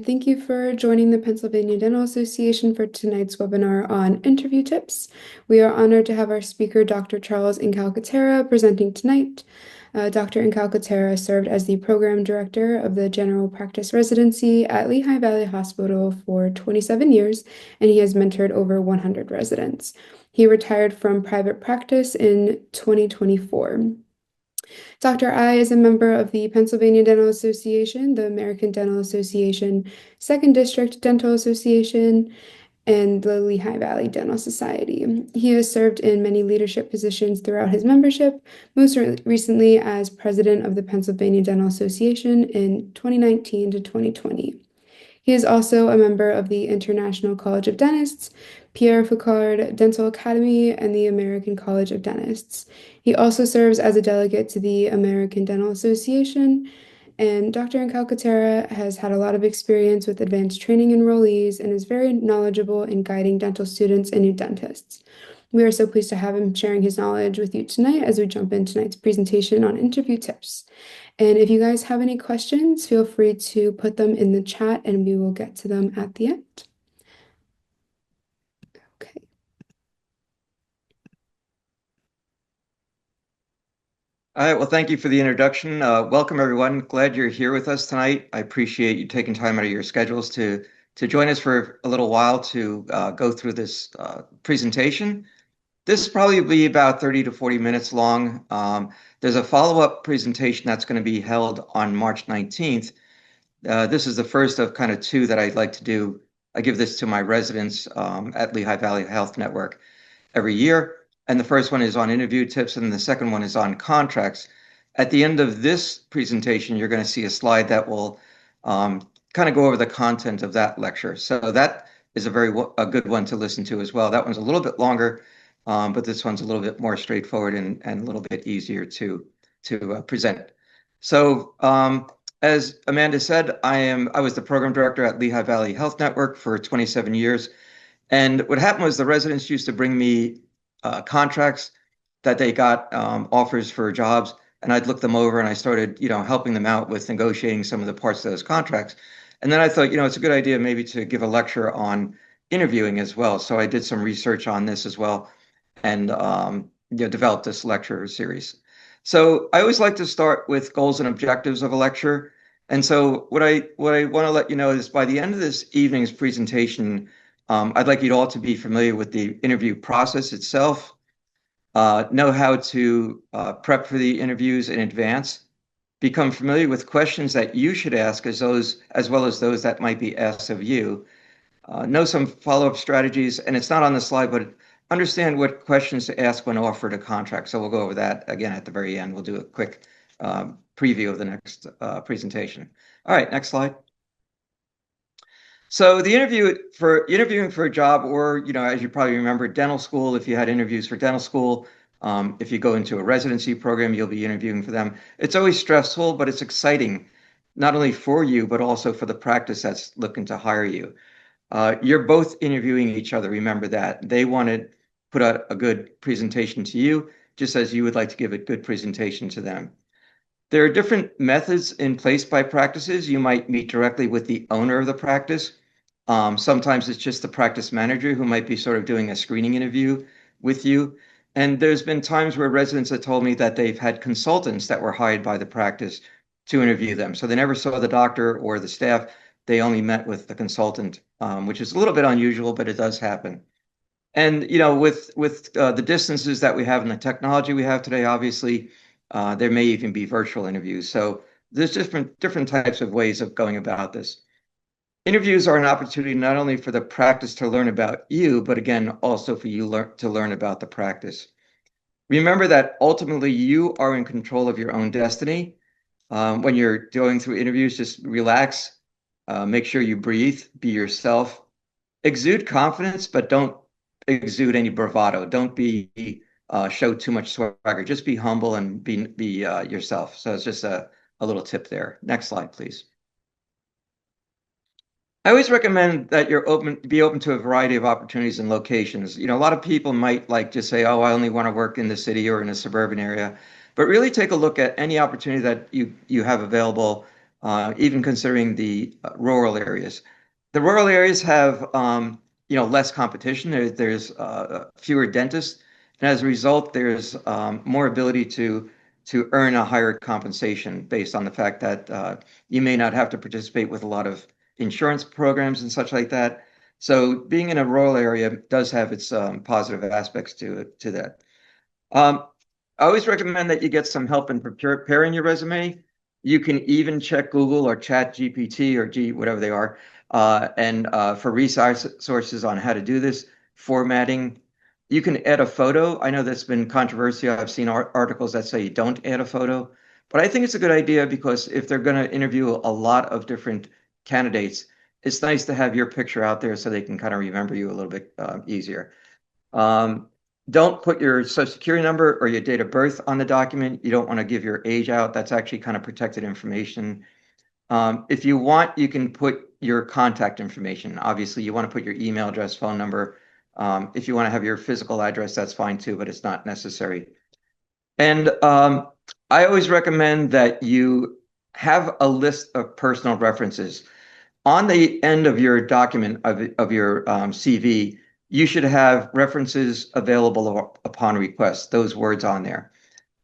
Thank you for joining the Pennsylvania Dental Association for tonight's webinar on interview tips. We are honored to have our speaker, Dr. Charles Incalcaterra, presenting tonight. Dr. Incalcaterra served as the program director of the general practice residency at Lehigh Valley Hospital for 27 years, and he has mentored over 100 residents. He retired from private practice in 2024. Dr. I is a member of the Pennsylvania Dental Association, the American Dental Association, Second District Dental Association, and the Lehigh Valley Dental Society. He has served in many leadership positions throughout his membership, most recently as president of the Pennsylvania Dental Association in 2019 to 2020. He is also a member of the International College of Dentists, Pierre Fauchard Dental Academy, and the American College of Dentists. He also serves as a delegate to the American Dental Association, and Dr. Incalcaterra has had a lot of experience with advanced training enrollees and is very knowledgeable in guiding dental students and new dentists. We are so pleased to have him sharing his knowledge with you tonight as we jump into tonight's presentation on interview tips. And if you guys have any questions, feel free to put them in the chat and we will get to them at the end. Okay. All right, well, thank you for the introduction. Welcome, everyone. Glad you're here with us tonight. I appreciate you taking time out of your schedules to join us for a little while to go through this presentation. This will probably be about 30 to 40 minutes long. There's a follow-up presentation that's going to be held on March 19th. This is the first of kind of two that I'd like to do. I give this to my residents at Lehigh Valley Health Network every year. And the first one is on interview tips, and the second one is on contracts. At the end of this presentation, you're going to see a slide that will kind of go over the content of that lecture. So that is a good one to listen to as well. That one's a little bit longer, but this one's a little bit more straightforward and a little bit easier to present. So as Amanda said, I was the program director at Lehigh Valley Health Network for 27 years. And what happened was the residents used to bring me contracts that they got, offers for jobs, and I'd look them over and I started, helping them out with negotiating some of the parts of those contracts. And then I thought, it's a good idea maybe to give a lecture on interviewing as well. So I did some research on this as well and developed this lecture series. So I always like to start with goals and objectives of a lecture. And so what I want to let you know is by the end of this evening's presentation, I'd like you all to be familiar with the interview process itself, know how to prep for the interviews in advance, become familiar with questions that you should ask as well as those that might be asked of you, know some follow-up strategies, and it's not on the slide, but understand what questions to ask when offered a contract. So we'll go over that again at the very end. We'll do a quick preview of the next presentation. All right, next slide. So the interviewing for a job, or as you probably remember, dental school. If you had interviews for dental school, if you go into a residency program, you'll be interviewing for them. It's always stressful, but it's exciting, not only for you but also for the practice that's looking to hire you. You're both interviewing each other. Remember that they want to put out a good presentation to you, just as you would like to give a good presentation to them. There are different methods in place by practices. You might meet directly with the owner of the practice. Sometimes it's just the practice manager who might be sort of doing a screening interview with you. And there's been times where residents have told me that they've had consultants that were hired by the practice to interview them. So they never saw the doctor or the staff. They only met with the consultant, which is a little bit unusual, but it does happen. And with the distances that we have and the technology we have today, obviously, there may even be virtual interviews. So there's different types of ways of going about this. Interviews are an opportunity not only for the practice to learn about you, but again, also for you to learn about the practice. Remember that ultimately you are in control of your own destiny. When you're going through interviews, just relax, make sure you breathe, be yourself, exude confidence, but don't exude any bravado. Don't show too much swagger. Just be humble and be yourself. So it's just a little tip there. Next slide, please. I always recommend that be open to a variety of opportunities and locations. A lot of people might like just say, oh, I only want to work in the city or in a suburban area, but really take a look at any opportunity that you have available even considering the rural areas. The rural areas have less competition. There's fewer dentists, and as a result, there's more ability to earn a higher compensation based on the fact that you may not have to participate with a lot of insurance programs and such like that. So being in a rural area does have its positive aspects to that. I always recommend that you get some help in preparing your resume. You can even check Google or Chat GPT or G, whatever they are, and for resources on how to do this, formatting. You can add a photo. I know that's been controversial. I've seen articles that say you don't add a photo, but I think it's a good idea because if they're going to interview a lot of different candidates, it's nice to have your picture out there so they can kind of remember you a little bit easier. Um, don't put your social security number or your date of birth on the document. You don't want to give your age out. That's actually kind of protected information. If you want, you can put your contact information. Obviously, you want to put your email address, phone number. If you want to have your physical address, that's fine too, but it's not necessary. And I always recommend that you have a list of personal references. On the end of your document of your CV, you should have references available upon request, those words on there.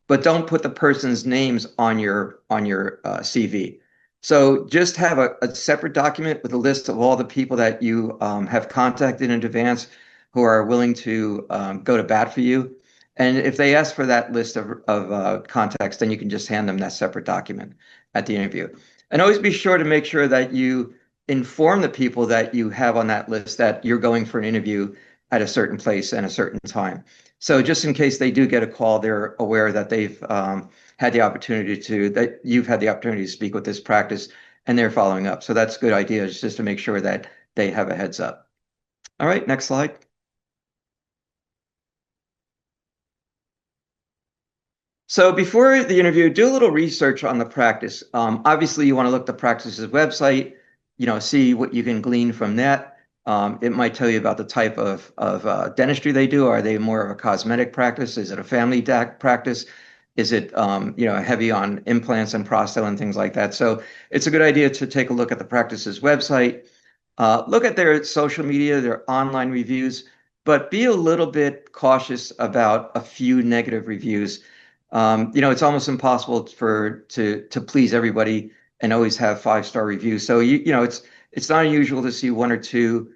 But don't put the person's names on your CV. So just have a separate document with a list of all the people that you have contacted in advance who are willing to go to bat for you. And if they ask for that list of contacts, then you can just hand them that separate document at the interview. And always be sure to make sure that you inform the people that you have on that list that you're going for an interview at a certain place and a certain time. So just in case they do get a call, they're aware that they've had the opportunity that you've had the opportunity to speak with this practice and they're following up. So that's a good idea, just to make sure that they have a heads up. All right, next slide. So before the interview, do a little research on the practice. Obviously, you want to look at the practice's website, see what you can glean from that. It might tell you about the type of dentistry they do. Are they more of a cosmetic practice? Is it a family practice? Is it heavy on implants and prosto and things like that? So it's a good idea to take a look at the practice's website. Look at their social media, their online reviews, but be a little bit cautious about a few negative reviews. It's almost impossible to please everybody and always have 5-star reviews. So it's not unusual to see 1 or 2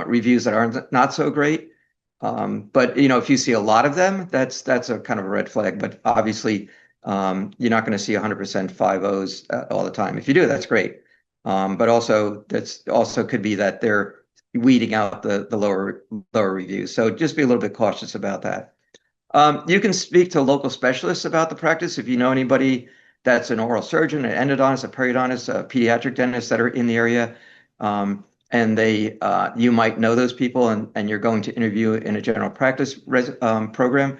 reviews that aren't not so great. But if you see a lot of them, that's a kind of a red flag. But obviously, you're not going to see 100% 5.0s all the time. If you do, that's great. But also that's also could be that they're weeding out the lower reviews. So just be a little bit cautious about that. You can speak to local specialists about the practice if you know anybody that's an oral surgeon, an endodontist, a periodontist, a pediatric dentist that are in the area, and you might know those people, and you're going to interview in a general practice program.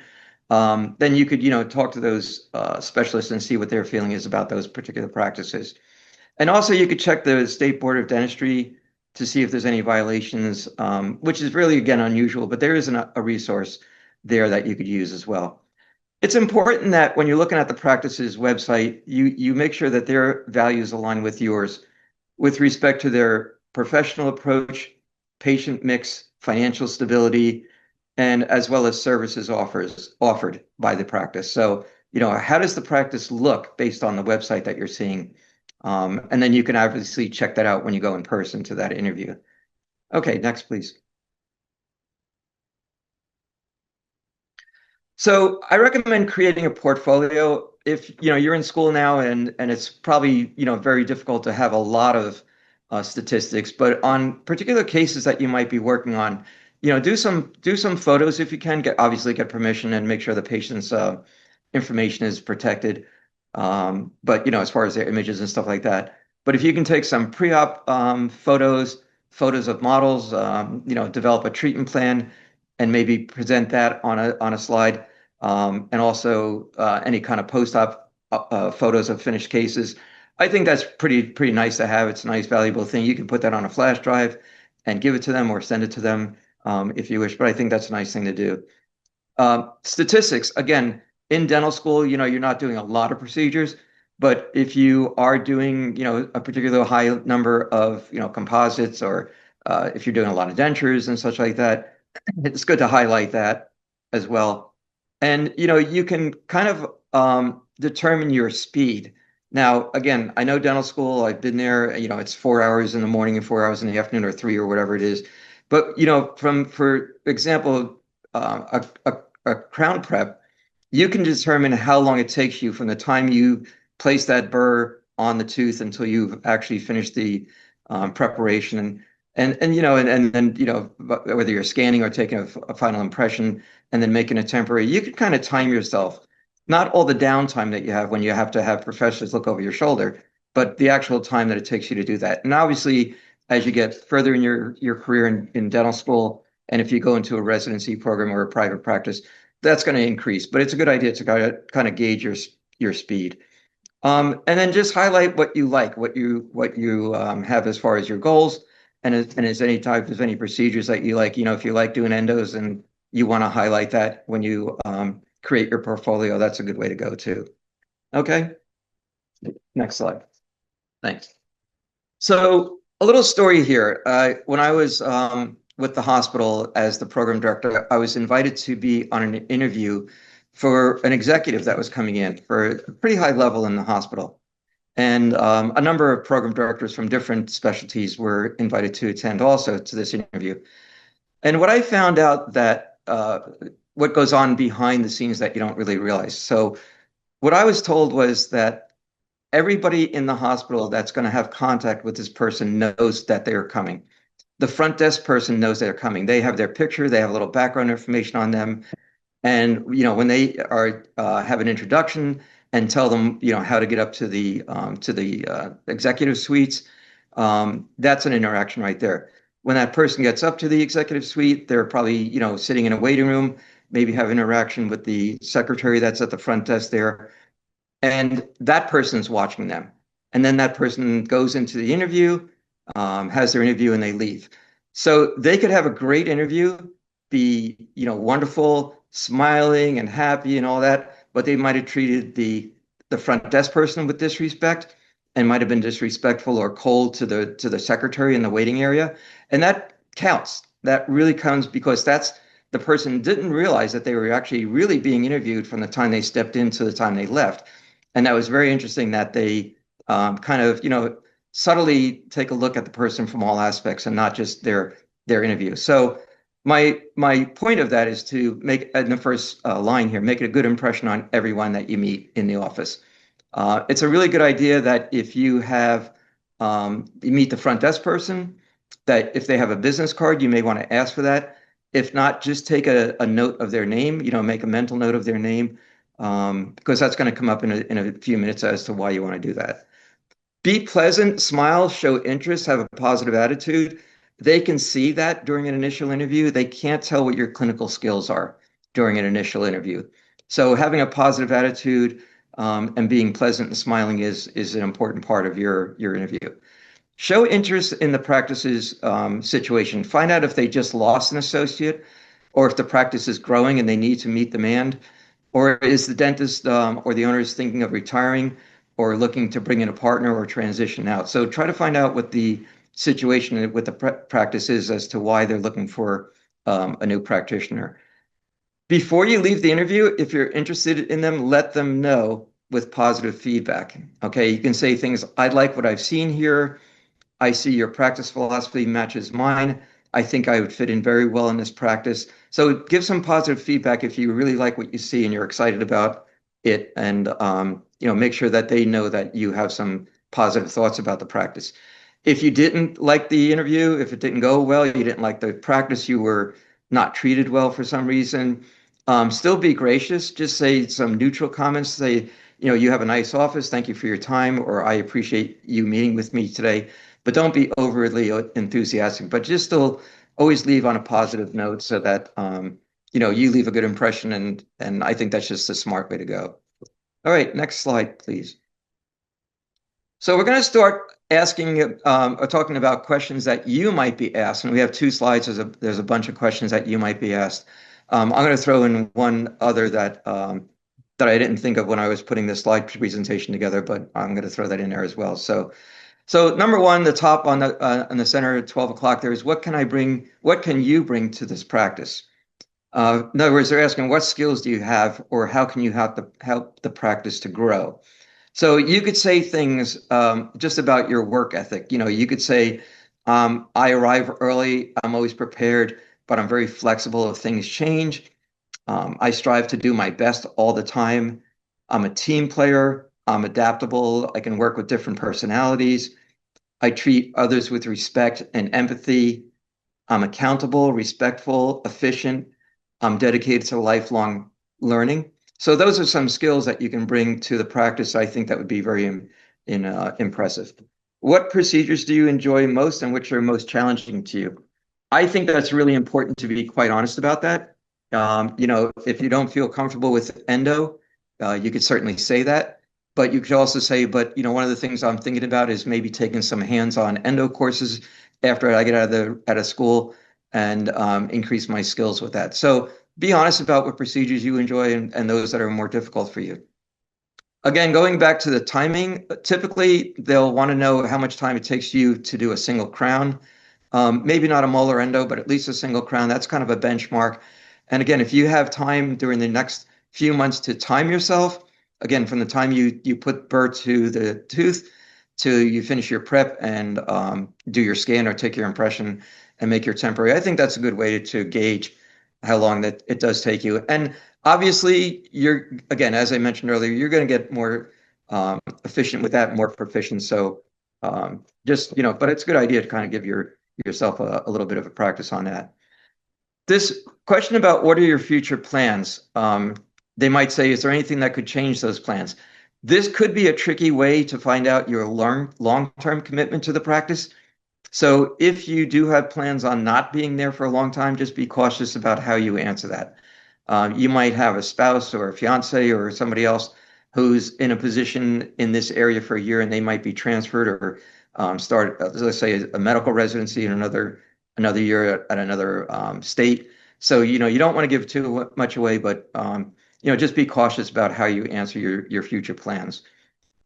Then you could talk to those specialists and see what their feeling is about those particular practices. And also, you could check the State Board of Dentistry to see if there's any violations, which is really, again, unusual, but there is a resource there that you could use as well. It's important that when you're looking at the practice's website, you make sure that their values align with yours with respect to their professional approach, patient mix, financial stability, and as well as services offered by the practice. So, how does the practice look based on the website that you're seeing? And then you can obviously check that out when you go in person to that interview. Okay, next, please. So I recommend creating a portfolio. If you're in school now and it's probably very difficult to have a lot of statistics, but on particular cases that you might be working on, do some photos if you can. Obviously get permission and make sure the patient's information is protected. But as far as their images and stuff like that. But if you can take some pre-op photos of models, develop a treatment plan and maybe present that on a slide, and also any kind of post-op photos of finished cases. I think that's pretty nice to have. It's a nice, valuable thing. You can put that on a flash drive and give it to them or send it to them if you wish. But I think that's a nice thing to do. Statistics, again, in dental school, you're not doing a lot of procedures. But if you are doing, a particular high number of, composites, or if you're doing a lot of dentures and such like that, it's good to highlight that as well. And, you can kind of determine your speed. Now, again, I know dental school, I've been there, it's 4 hours in the morning and 4 hours in the afternoon, or three, or whatever it is. But, for example, a crown prep, you can determine how long it takes you from the time you place that burr on the tooth until you've actually finished the preparation. And then, whether you're scanning or taking a final impression and then making a temporary, you can kind of time yourself. Not all the downtime that you have when you have to have professionals look over your shoulder, but the actual time that it takes you to do that. And obviously, as you get further in your career in dental school, and if you go into a residency program or a private practice, that's going to increase. But it's a good idea to kind of gauge your speed. And then just highlight what you like, what you have as far as your goals, and as any procedures that you like. If you like doing endos and you want to highlight that when you create your portfolio, that's a good way to go too. Okay, next slide. Thanks. So a little story here. When I was with the hospital as the program director, I was invited to be on an interview for an executive that was coming in for a pretty high level in the hospital. And a number of program directors from different specialties were invited to attend also to this interview. And what I found out that what goes on behind the scenes that you don't really realize. So what I was told was that everybody in the hospital that's going to have contact with this person knows that they are coming. The front desk person knows they're coming. They have their picture, they have a little background information on them. And when they are have an introduction and tell them how to get up to the executive suites, that's an interaction right there. When that person gets up to the executive suite, they're probably sitting in a waiting room, maybe have interaction with the secretary that's at the front desk there, and that person's watching them. And then that person goes into the interview, has their interview, and they leave. So they could have a great interview, be wonderful, smiling and happy and all that, but they might have treated the front desk person with disrespect, and might have been disrespectful or cold to the secretary in the waiting area. And that counts. That really counts, because that's the person didn't realize that they were actually really being interviewed from the time they stepped in to the time they left. And that was very interesting that they kind of subtly take a look at the person from all aspects and not just their interview. So my point of that is to make, in the first line here, make it a good impression on everyone that you meet in the office. It's a really good idea that if you meet the front desk person, that if they have a business card, you may want to ask for that. If not, just take a note of their name, make a mental note of their name, because that's going to come up in a few minutes as to why you want to do that. Be pleasant, smile, show interest, have a positive attitude. They can see that during an initial interview. They can't tell what your clinical skills are during an initial interview. So having a positive attitude and being pleasant and smiling is an important part of your interview. Show interest in the practice's situation. Find out if they just lost an associate, or if the practice is growing and they need to meet demand, or is the dentist or the owner is thinking of retiring or looking to bring in a partner or transition out. So try to find out what the situation with the practice is as to why they're looking for a new practitioner. Before you leave the interview, if you're interested in them, let them know with positive feedback. Okay, you can say things, I like what I've seen here. I see your practice philosophy matches mine. I think I would fit in very well in this practice. So give some positive feedback if you really like what you see and you're excited about it, and make sure that they know that you have some positive thoughts about the practice. If you didn't like the interview, if it didn't go well, you didn't like the practice, you were not treated well for some reason, still be gracious. Just say some neutral comments. Say, you have a nice office. Thank you for your time, or I appreciate you meeting with me today. But don't be overly enthusiastic, but just still always leave on a positive note so that you leave a good impression, and I think that's just a smart way to go. All right, next slide, please. So we're going to start asking or talking about questions that you might be asked, and we have two slides. There's a bunch of questions that you might be asked. I'm going to throw in one other that that I didn't think of when I was putting this slide presentation together, but I'm going to throw that in there as well. So number one, the top on the center at 12 o'clock there is what can I bring? What can you bring to this practice? In other words, they're asking what skills do you have, or how can you help the practice to grow? So you could say things just about your work ethic. You could say, I arrive early, I'm always prepared, but I'm very flexible if things change. I strive to do my best all the time. I'm a team player. I'm adaptable. I can work with different personalities. I treat others with respect and empathy. I'm accountable, respectful, efficient. I'm dedicated to lifelong learning. So those are some skills that you can bring to the practice. I think that would be very impressive. What procedures do you enjoy most and which are most challenging to you? I think that's really important to be quite honest about that. If you don't feel comfortable with endo, you could certainly say that. But you could also say, one of the things I'm thinking about is maybe taking some hands-on endo courses after I get out of school and increase my skills with that. So be honest about what procedures you enjoy and those that are more difficult for you. Again, going back to the timing, typically they'll want to know how much time it takes you to do a single crown. Maybe not a molar endo, but at least a single crown. That's kind of a benchmark. And again, if you have time during the next few months to time yourself, again, from the time you put burr to the tooth till you finish your prep and do your scan or take your impression and make your temporary, I think that's a good way to gauge how long that it does take you. And obviously, again, as I mentioned earlier, you're going to get more efficient with that, more proficient. So but it's a good idea to kind of give yourself a little bit of a practice on that. This question about what are your future plans? They might say, is there anything that could change those plans? This could be a tricky way to find out your long-term commitment to the practice. So if you do have plans on not being there for a long time, just be cautious about how you answer that. You might have a spouse or a fiance or somebody else who's in a position in this area for a year and they might be transferred or start, let's say, a medical residency in another year at another state. So, you don't want to give too much away, but, just be cautious about how you answer your future plans.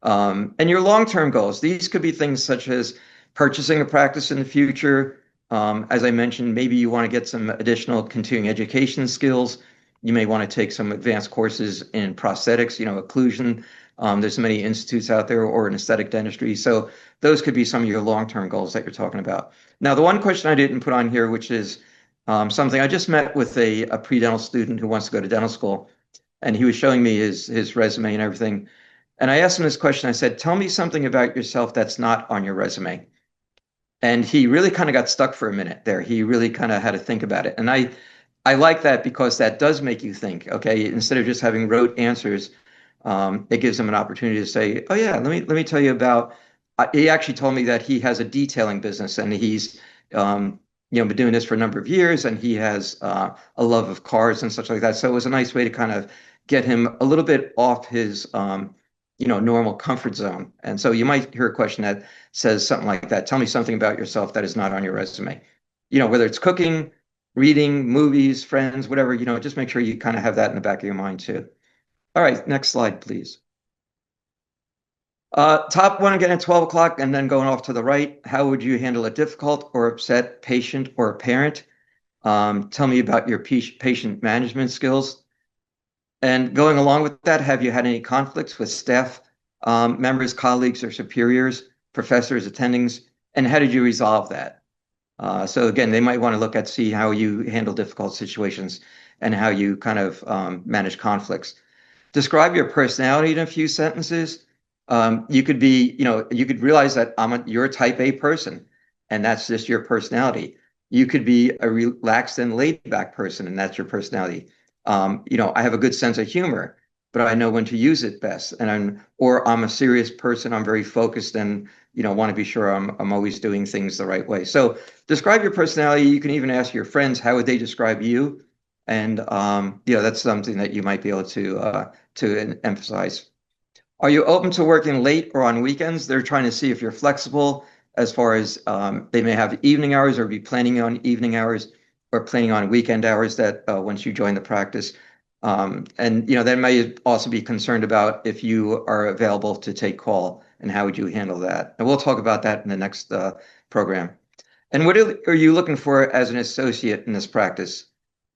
And your long-term goals, these could be things such as purchasing a practice in the future. As I mentioned, maybe you want to get some additional continuing education skills. You may want to take some advanced courses in prosthetics, occlusion. There's many institutes out there or in aesthetic dentistry. So those could be some of your long-term goals that you're talking about. Now, the one question I didn't put on here, which is something I just met with a pre-dental student who wants to go to dental school, and he was showing me his resume and everything. And I asked him this question. I said, tell me something about yourself that's not on your resume. And he really kind of got stuck for a minute there. He really kind of had to think about it. And I like that because that does make you think, okay, instead of just having rote answers, it gives them an opportunity to say, oh yeah, let me tell you about, he actually told me that he has a detailing business and he's, been doing this for a number of years and he has a love of cars and such like that. So it was a nice way to kind of get him a little bit off his, normal comfort zone. And so you might hear a question that says something like that. Tell me something about yourself that is not on your resume. Whether it's cooking, reading, movies, friends, whatever, just make sure you kind of have that in the back of your mind too. All right, next slide, please. Top one again at 12 o'clock and then going off to the right. How would you handle a difficult or upset patient or parent? Tell me about your patient management skills. And going along with that, have you had any conflicts with staff members, colleagues, or superiors, professors, attendings? And how did you resolve that? So again, they might want to see how you handle difficult situations and how you kind of manage conflicts. Describe your personality in a few sentences. You could realize that you're a type A person, and that's just your personality. You could be a relaxed and laid back person, and that's your personality. I have a good sense of humor, but I know when to use it best. And I'm a serious person. I'm very focused and, want to be sure I'm always doing things the right way. So describe your personality. You can even ask your friends, how would they describe you? And, that's something that you might be able to emphasize. Are you open to working late or on weekends? They're trying to see if you're flexible as far as they may have evening hours or be planning on evening hours or planning on weekend hours that once you join the practice. And they may also be concerned about if you are available to take call and how would you handle that. And we'll talk about that in the next program. And what are you looking for as an associate in this practice?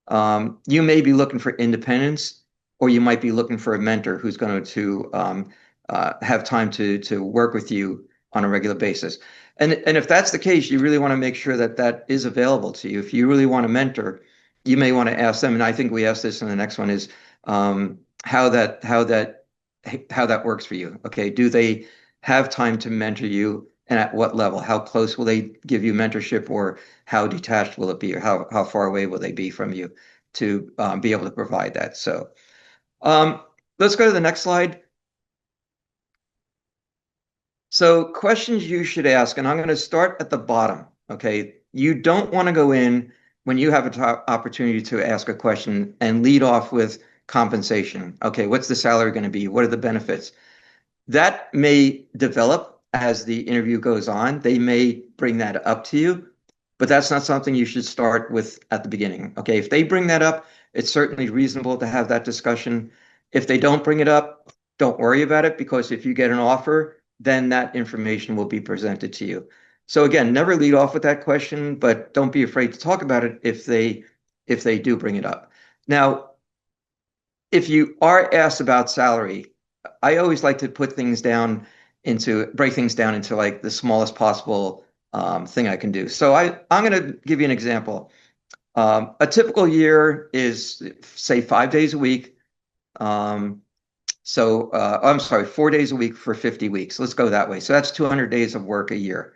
You may be looking for independence, or you might be looking for a mentor who's going to have time to work with you on a regular basis. And if that's the case, you really want to make sure that that is available to you. If you really want a mentor, you may want to ask them. And I think we asked this in the next one is um, how that how that how that works for you. Okay, do they have time to mentor you, and at what level? How close will they give you mentorship, or how detached will it be, or how far away will they be from you to be able to provide that? So um, let's go to the next slide. So questions you should ask, and I'm going to start at the bottom. Okay, you don't want to go in when you have an opportunity to ask a question and lead off with compensation. Okay, what's the salary going to be? What are the benefits? That may develop as the interview goes on. They may bring that up to you, but that's not something you should start with at the beginning. Okay, if they bring that up, it's certainly reasonable to have that discussion. If they don't bring it up, don't worry about it, because if you get an offer, then that information will be presented to you. So again, never lead off with that question, but don't be afraid to talk about it if they do bring it up. Now, if you are asked about salary, I always like to break things down into like the smallest possible thing I can do. So I'm going to give you an example. A typical year is, say, 5 days a week. I'm sorry, 4 days a week for 50 weeks. Let's go that way. So that's 200 days of work a year.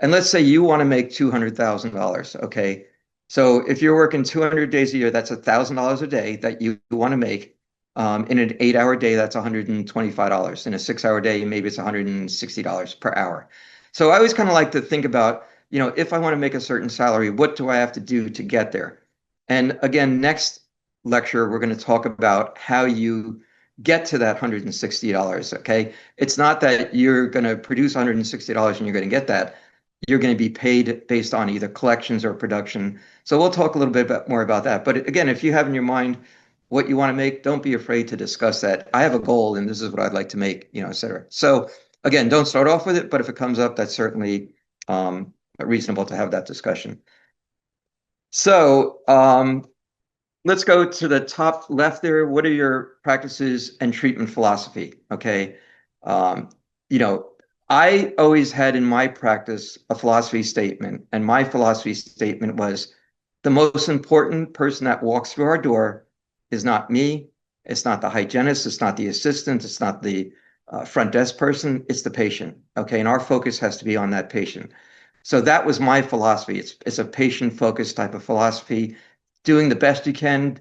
And let's say you want to make $200,000. Okay. So if you're working 200 days a year, that's $1,000 a day that you want to make. In an 8-hour day, that's $125. In a 6-hour day, maybe it's $160 per hour. So I always kind of like to think about, if I want to make a certain salary, what do I have to do to get there? And again, next lecture, we're going to talk about how you get to that $160. Okay. It's not that you're going to produce $160 and you're going to get that. You're going to be paid based on either collections or production. So we'll talk a little bit more about that. But again, if you have in your mind what you want to make, don't be afraid to discuss that. I have a goal and this is what I'd like to make, et cetera. So again, don't start off with it, but if it comes up, that's certainly reasonable to have that discussion. So let's go to the top left there. What are your practices and treatment philosophy? Okay. I always had in my practice a philosophy statement, and my philosophy statement was the most important person that walks through our door is not me. It's not the hygienist. It's not the assistant. It's not the front desk person. It's the patient. Okay. And our focus has to be on that patient. So that was my philosophy. It's a patient-focused type of philosophy, doing the best you can,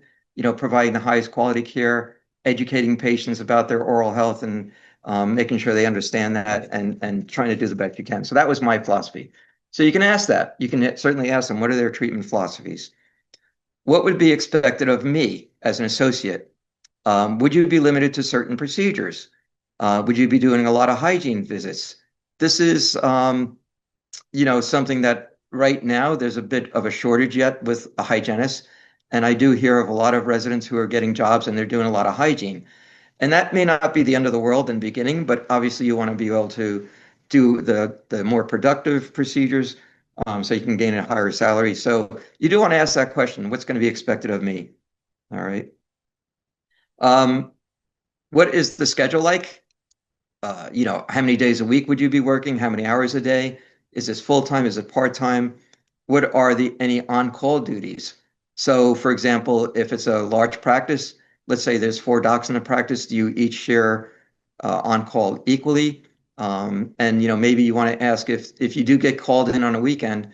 providing the highest quality care, educating patients about their oral health, and making sure they understand that, and trying to do the best you can. So that was my philosophy. So you can ask that. You can certainly ask them, what are their treatment philosophies? What would be expected of me as an associate? Would you be limited to certain procedures? Would you be doing a lot of hygiene visits? This is something that right now there's a bit of a shortage yet with a hygienist. And I do hear of a lot of residents who are getting jobs and they're doing a lot of hygiene. And that may not be the end of the world in the beginning, but obviously you want to be able to do the more productive procedures so you can gain a higher salary. So you do want to ask that question, what's going to be expected of me? All right. What is the schedule like? How many days a week would you be working? How many hours a day? Is this full-time? Is it part-time? What are any on-call duties? So, for example, if it's a large practice, let's say there's 4 docs in a practice, do you each share on-call equally? And maybe you want to ask if you do get called in on a weekend,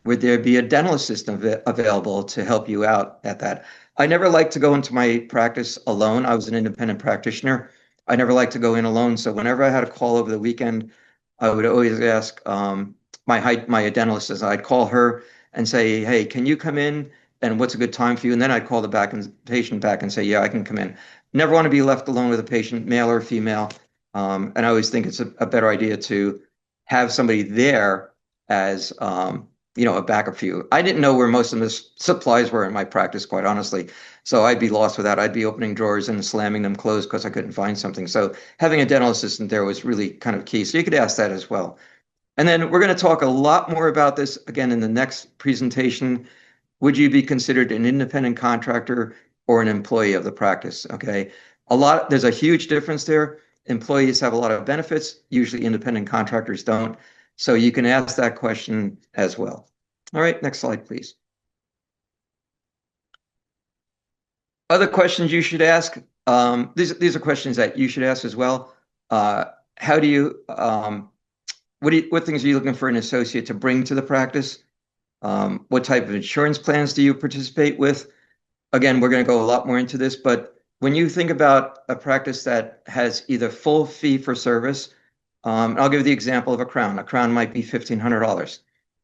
would there be a dental assistant available to help you out at that? I never liked to go into my practice alone. I was an independent practitioner. I never liked to go in alone. So whenever I had a call over the weekend, I would always ask my dental assistant. I'd call her and say, "Hey, can you come in? And what's a good time for you?" And then I'd call the patient back and say, "Yeah, I can come in." Never want to be left alone with a patient, male or female. And I always think it's a better idea to have somebody there as a backup for you. I didn't know where most of the supplies were in my practice, quite honestly. So I'd be lost without. I'd be opening drawers and slamming them closed because I couldn't find something. So having a dental assistant there was really kind of key. So you could ask that as well. And then we're going to talk a lot more about this again in the next presentation. Would you be considered an independent contractor or an employee of the practice? Okay. There's a huge difference there. Employees have a lot of benefits. Usually independent contractors don't. So you can ask that question as well. All right, next slide, please. Other questions you should ask. These are questions that you should ask as well. How do you, what things are you looking for an associate to bring to the practice? What type of insurance plans do you participate with? Again, we're going to go a lot more into this, but when you think about a practice that has either full fee for service, I'll give you the example of a crown. A crown might be $1,500.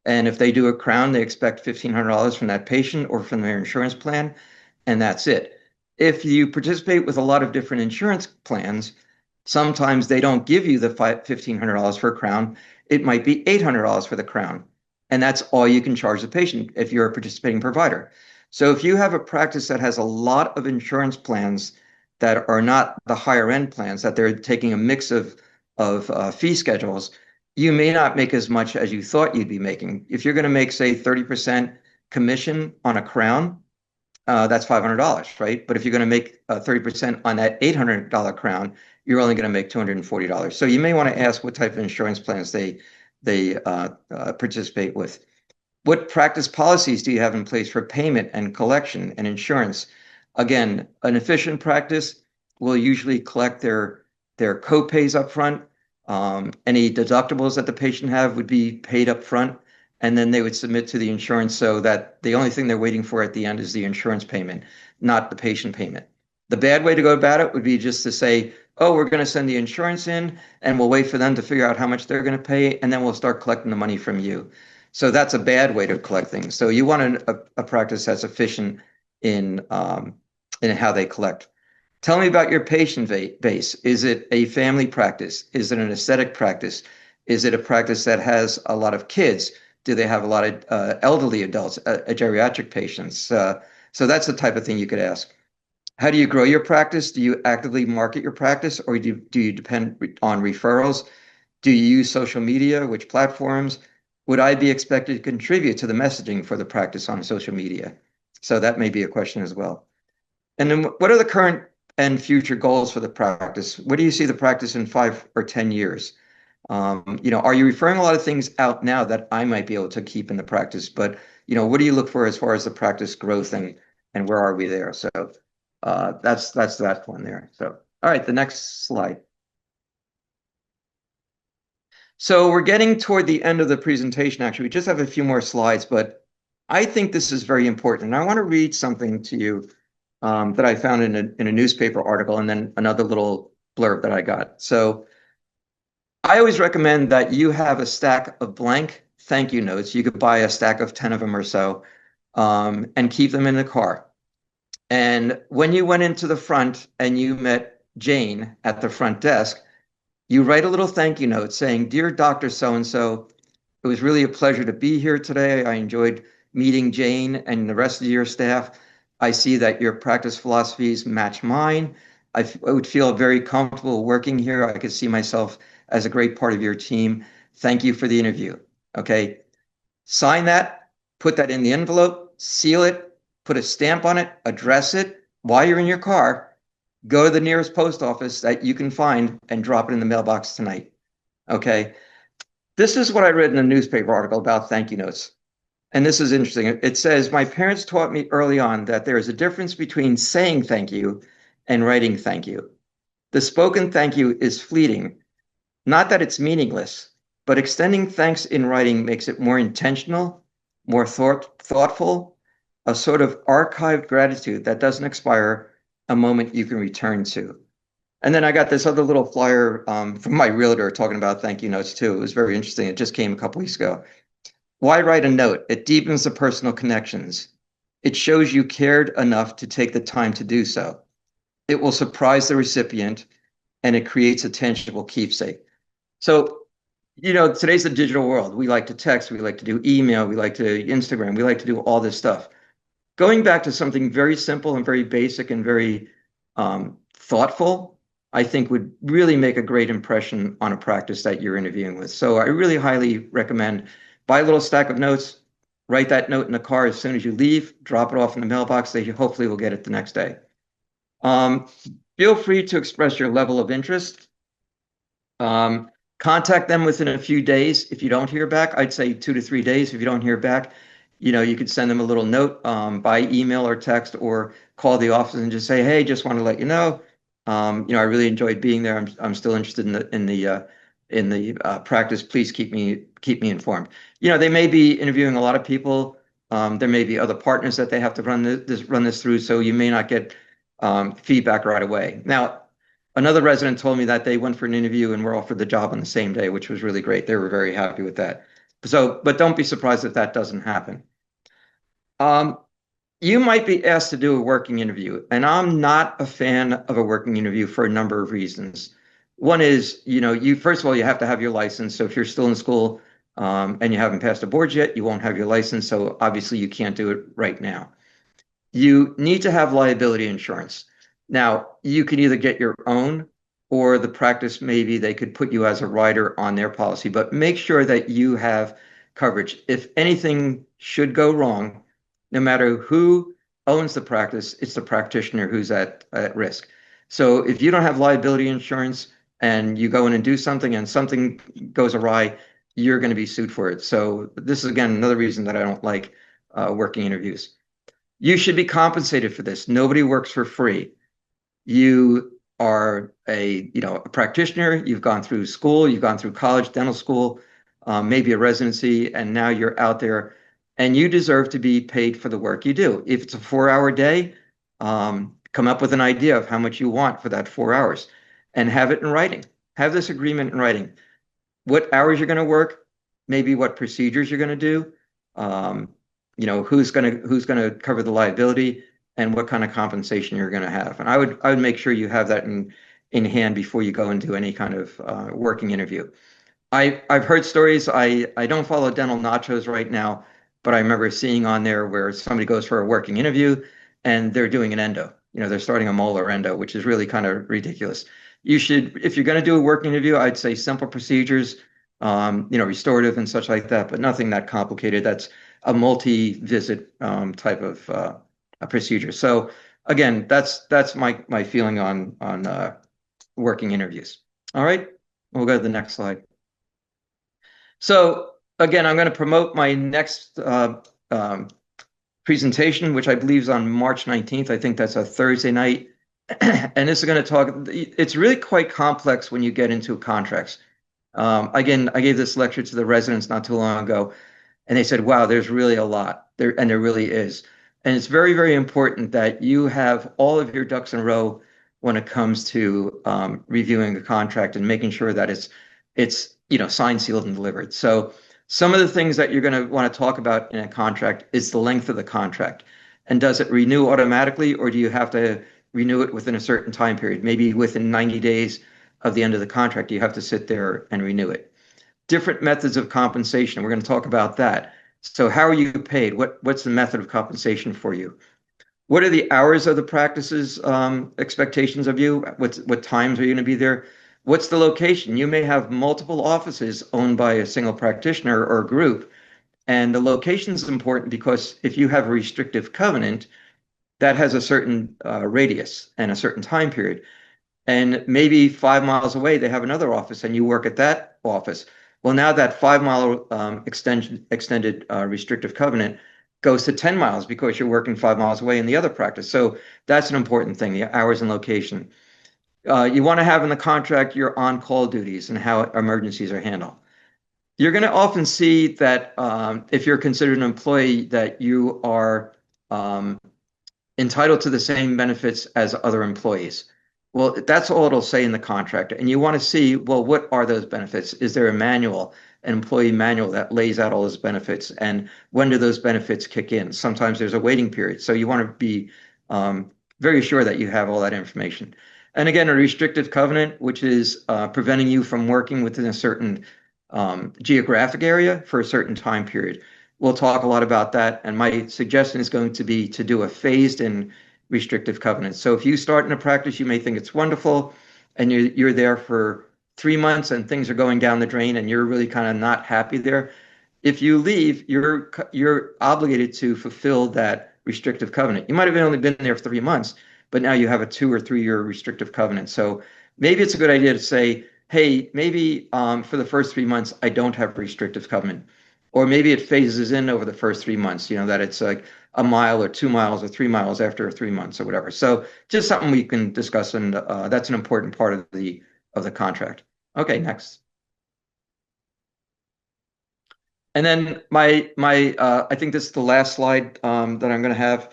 And if they do a crown, they expect $1,500 from that patient or from their insurance plan, and that's it. If you participate with a lot of different insurance plans, sometimes they don't give you the $1,500 for a crown. It might be $800 for the crown. And that's all you can charge the patient if you're a participating provider. So if you have a practice that has a lot of insurance plans that are not the higher end plans, that they're taking a mix of fee schedules, you may not make as much as you thought you'd be making. If you're going to make, say, 30% commission on a crown, that's $500, right? But if you're going to make 30% on that $800 crown, you're only going to make $240. So you may want to ask what type of insurance plans they participate with. What practice policies do you have in place for payment and collection and insurance? Again, an efficient practice will usually collect their co-pays up front. Any deductibles that the patient have would be paid up front, and then they would submit to the insurance so that the only thing they're waiting for at the end is the insurance payment, not the patient payment. The bad way to go about it would be just to say, oh, we're going to send the insurance in and we'll wait for them to figure out how much they're going to pay, and then we'll start collecting the money from you. So that's a bad way to collect things. So you want a practice that's efficient in how they collect. Tell me about your patient base. Is it a family practice? Is it an aesthetic practice? Is it a practice that has a lot of kids? Do they have a lot of elderly adults, geriatric patients? So that's the type of thing you could ask. How do you grow your practice? Do you actively market your practice, or do you depend on referrals? Do you use social media? Which platforms? Would I be expected to contribute to the messaging for the practice on social media? So that may be a question as well. And then what are the current and future goals for the practice? Where do you see the practice in 5 or 10 years? Are you referring a lot of things out now that I might be able to keep in the practice? But, what do you look for as far as the practice growth and where are we there? So that's that one there. So, all right, the next slide. So we're getting toward the end of the presentation, actually. We just have a few more slides, but I think this is very important. And I want to read something to you that I found in a newspaper article, and then another little blurb that I got. So I always recommend that you have a stack of blank thank you notes. You could buy a stack of 10 of them or so, and keep them in the car. And when you went into the front and you met Jane at the front desk, you write a little thank you note saying, "Dear Dr. So-and-so, it was really a pleasure to be here today. I enjoyed meeting Jane and the rest of your staff. I see that your practice philosophies match mine. I would feel very comfortable working here. I could see myself as a great part of your team. Thank you for the interview." Okay. Sign that, put that in the envelope, seal it, put a stamp on it, address it while you're in your car. Go to the nearest post office that you can find and drop it in the mailbox tonight. Okay. This is what I read in a newspaper article about thank you notes. And this is interesting. It says, "My parents taught me early on that there is a difference between saying thank you and writing thank you. The spoken thank you is fleeting. Not that it's meaningless, but extending thanks in writing makes it more intentional, more thoughtful, a sort of archived gratitude that doesn't expire, a moment you can return to." And then I got this other little flyer from my realtor talking about thank you notes too. It was very interesting. It just came a couple weeks ago. "Why write a note? It deepens the personal connections. It shows you cared enough to take the time to do so. It will surprise the recipient, and it creates a tangible keepsake." So Today's the digital world. We like to text, we like to do email, we like to Instagram, we like to do all this stuff. Going back to something very simple and very basic and very thoughtful, I think would really make a great impression on a practice that you're interviewing with. So I really highly recommend buy a little stack of notes, write that note in the car as soon as you leave, drop it off in the mailbox. They hopefully will get it the next day. Um, Feel free to express your level of interest. Um, Contact them within a few days. If you don't hear back, I'd say 2 to 3 days. If you don't hear back, you could send them a little note by email or text, or call the office and just say, "Hey, just want to let you know, I really enjoyed being there. I'm still interested in the practice. Please keep me informed." They may be interviewing a lot of people. There may be other partners that they have to run this through, so you may not get feedback right away. Now, another resident told me that they went for an interview and were offered the job on the same day, which was really great. They were very happy with that. So, but don't be surprised if that doesn't happen. Um, you might be asked to do a working interview, and I'm not a fan of a working interview for a number of reasons. One is, you first of all, you have to have your license. So if you're still in school, and you haven't passed the board yet, you won't have your license. So obviously you can't do it right now. You need to have liability insurance. Now, you can either get your own, or the practice, maybe they could put you as a rider on their policy, but make sure that you have coverage. If anything should go wrong, no matter who owns the practice, it's the practitioner who's at risk. So if you don't have liability insurance and you go in and do something and something goes awry, you're going to be sued for it. So this is, again, another reason that I don't like working interviews. You should be compensated for this. Nobody works for free. You are a practitioner. You've gone through school. You've gone through college, dental school, maybe a residency, and now you're out there, and you deserve to be paid for the work you do. If it's a 4-hour day, come up with an idea of how much you want for that 4 hours, and have it in writing. Have this agreement in writing. What hours you're going to work, maybe what procedures you're going to do. Who's gonna cover the liability, and what kind of compensation you're going to have. And I would make sure you have that in hand before you go into any kind of working interview. I've heard stories. I don't follow Dental Nachos right now, but I remember seeing on there where somebody goes for a working interview and they're doing an endo. They're starting a molar endo, which is really kind of ridiculous. If you're going to do a work interview, I'd say simple procedures, restorative and such like that, but nothing that complicated. That's a multi-visit type of a procedure. So again, that's my feeling on working interviews. All right, we'll go to the next slide. So again, I'm going to promote my next presentation, which I believe is on March 19th. I think that's a Thursday night. And this is going to talk, it's really quite complex when you get into contracts. Again, I gave this lecture to the residents not too long ago, and they said, wow, there's really a lot there, and there really is. And it's very, very important that you have all of your ducks in a row when it comes to reviewing a contract and making sure that it's signed, sealed, and delivered. So some of the things that you're going to want to talk about in a contract is the length of the contract. And does it renew automatically, or do you have to renew it within a certain time period? Maybe within 90 days of the end of the contract, you have to sit there and renew it. Different methods of compensation. We're going to talk about that. So how are you paid? What's the method of compensation for you? What are the hours of the practice's expectations of you? What times are you going to be there? What's the location? You may have multiple offices owned by a single practitioner or group. And the location is important because if you have a restrictive covenant, that has a certain radius and a certain time period. And maybe 5 miles away, they have another office and you work at that office. Well, now that 5-mile extended restrictive covenant goes to 10 miles because you're working 5 miles away in the other practice. So that's an important thing, the hours and location. You want to have in the contract your on-call duties and how emergencies are handled. You're going to often see that if you're considered an employee, that you are entitled to the same benefits as other employees. Well, that's all it'll say in the contract. And you want to see, well, what are those benefits? Is there a manual, an employee manual that lays out all those benefits? And when do those benefits kick in? Sometimes there's a waiting period. So you want to be very sure that you have all that information. And again, a restrictive covenant, which is preventing you from working within a certain geographic area for a certain time period. We'll talk a lot about that, and my suggestion is going to be to do a phased-in restrictive covenant. So if you start in a practice, you may think it's wonderful, and you're there for 3 months and things are going down the drain, and you're really kind of not happy there. If you leave, you're obligated to fulfill that restrictive covenant. You might have only been there for 3 months, but now you have a 2 or 3 year restrictive covenant. So maybe it's a good idea to say, hey, maybe for the first 3 months, I don't have a restrictive covenant. Or maybe it phases in over the first 3 months, that it's like a mile or 2 miles or 3 miles after 3 months or whatever. So just something we can discuss, and that's an important part of the contract. Okay, next. And then I think this is the last slide that I'm going to have.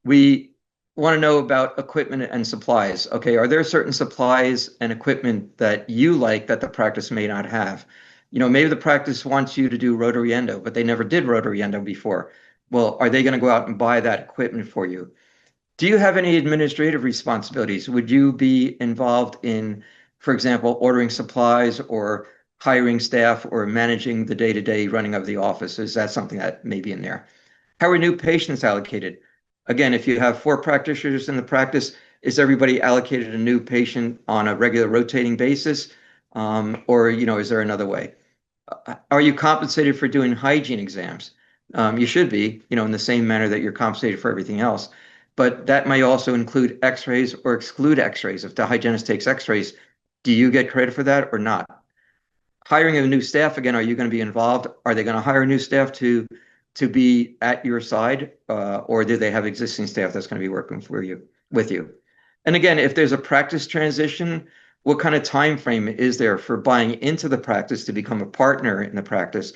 We want to know about equipment and supplies. Okay, are there certain supplies and equipment that you like that the practice may not have? Maybe the practice wants you to do rotary endo, but they never did rotary endo before. Well, are they going to go out and buy that equipment for you? Do you have any administrative responsibilities? Would you be involved in, for example, ordering supplies or hiring staff or managing the day-to-day running of the office? Is that something that may be in there? How are new patients allocated? Again, if you have 4 practitioners in the practice, is everybody allocated a new patient on a regular rotating basis? Or, is there another way? Are you compensated for doing hygiene exams? You should be, in the same manner that you're compensated for everything else. But that may also include x-rays or exclude x-rays. If the hygienist takes x-rays, do you get credit for that or not? Hiring a new staff, again, are you going to be involved? Are they going to hire new staff to be at your side? Or do they have existing staff that's going to be working with you? And again, if there's a practice transition, what kind of time frame is there for buying into the practice to become a partner in the practice?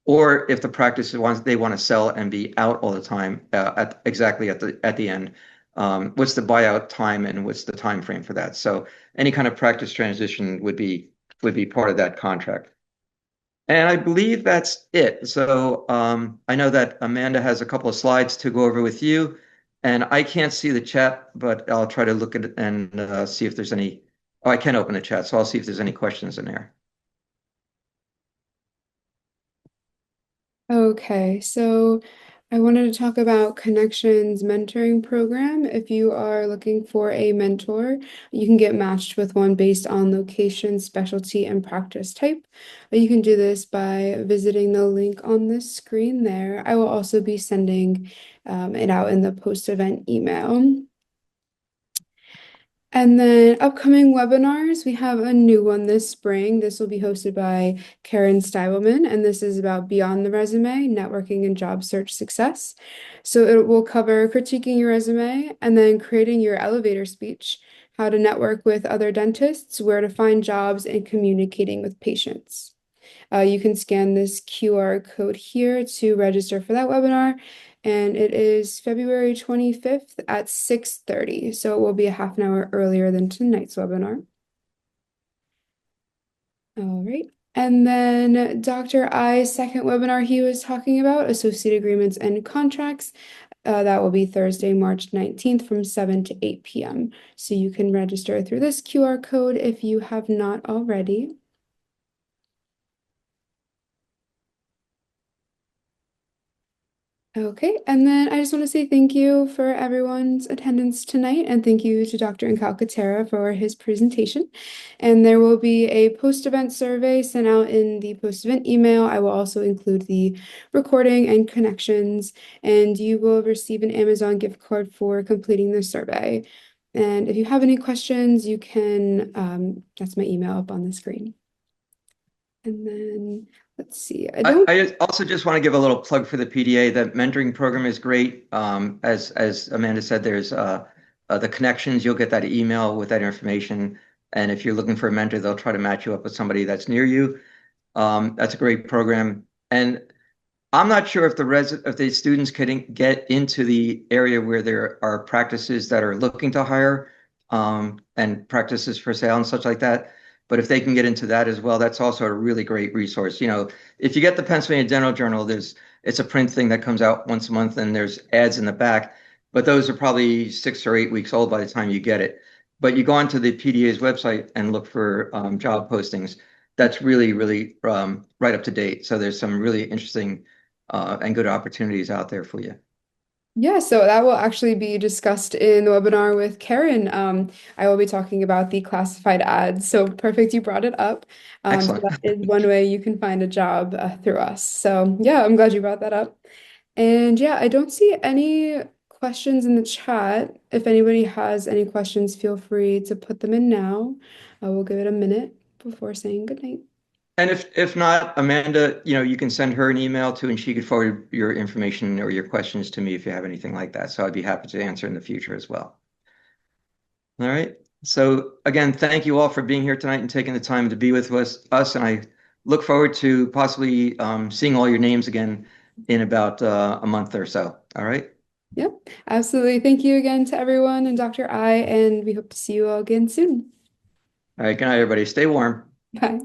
Or if the practice they want to sell and be out all the time exactly at the end, what's the buyout time and what's the time frame for that? So any kind of practice transition would be part of that contract. And I believe that's it. So I know that Amanda has a couple of slides to go over with you, and I can't see the chat, but I'll try to look at it and see if there's any. Oh, I can open the chat, so I'll see if there's any questions in there. Okay, so I wanted to talk about Connections mentoring program. If you are looking for a mentor, you can get matched with one based on location, specialty, and practice type. You can do this by visiting the link on the screen there. I will also be sending it out in the post-event email. And then upcoming webinars, we have a new one this spring. This will be hosted by Karen Stiebelman, and this is about Beyond the Resume, Networking and Job Search Success. So it will cover critiquing your resume and then creating your elevator speech, how to network with other dentists, where to find jobs, and communicating with patients. You can scan this QR code here to register for that webinar, and it is February 25th at 6:30, so it will be a half an hour earlier than tonight's webinar. All right. And then Dr. I's second webinar he was talking about, associate agreements and contracts. That will be Thursday, March 19th from 7 to 8 p.m. So you can register through this QR code if you have not already. Okay, and then I just want to say thank you for everyone's attendance tonight, and thank you to Dr. Incalcaterra for his presentation. And there will be a post-event survey sent out in the post-event email. I will also include the recording and connections, and you will receive an Amazon gift card for completing the survey. And if you have any questions, you can, that's my email up on the screen. And then let's see. I also just want to give a little plug for the PDA. The mentoring program is great. As Amanda said, there's the connections. You'll get that email with that information. And if you're looking for a mentor, they'll try to match you up with somebody that's near you. That's a great program. And I'm not sure if the students can get into the area where there are practices that are looking to hire and practices for sale and such like that. But if they can get into that as well, that's also a really great resource. If you get the Pennsylvania Dental Journal, it's a print thing that comes out once a month and there's ads in the back, but those are probably 6 or 8 weeks old by the time you get it. But you go onto the PDA's website and look for job postings. that's really, really right up to date. So there's some really interesting and good opportunities out there for you. Yeah, so that will actually be discussed in the webinar with Karen. I will be talking about the classified ads. So perfect, you brought it up. So Excellent. that is one way you can find a job through us. So yeah, I'm glad you brought that up. And yeah, I don't see any questions in the chat. If anybody has any questions, feel free to put them in now. We'll give it a minute before saying goodnight. And if not, Amanda, you can send her an email too, and she could forward your information or your questions to me if you have anything like that. So I'd be happy to answer in the future as well. All right. So again, thank you all for being here tonight and taking the time to be with us. And I look forward to possibly seeing all your names again in about a month or so. All right. Yep, absolutely. Thank you again to everyone and Dr. I, and we hope to see you all again soon. All right. Good night, everybody. Stay warm. Bye.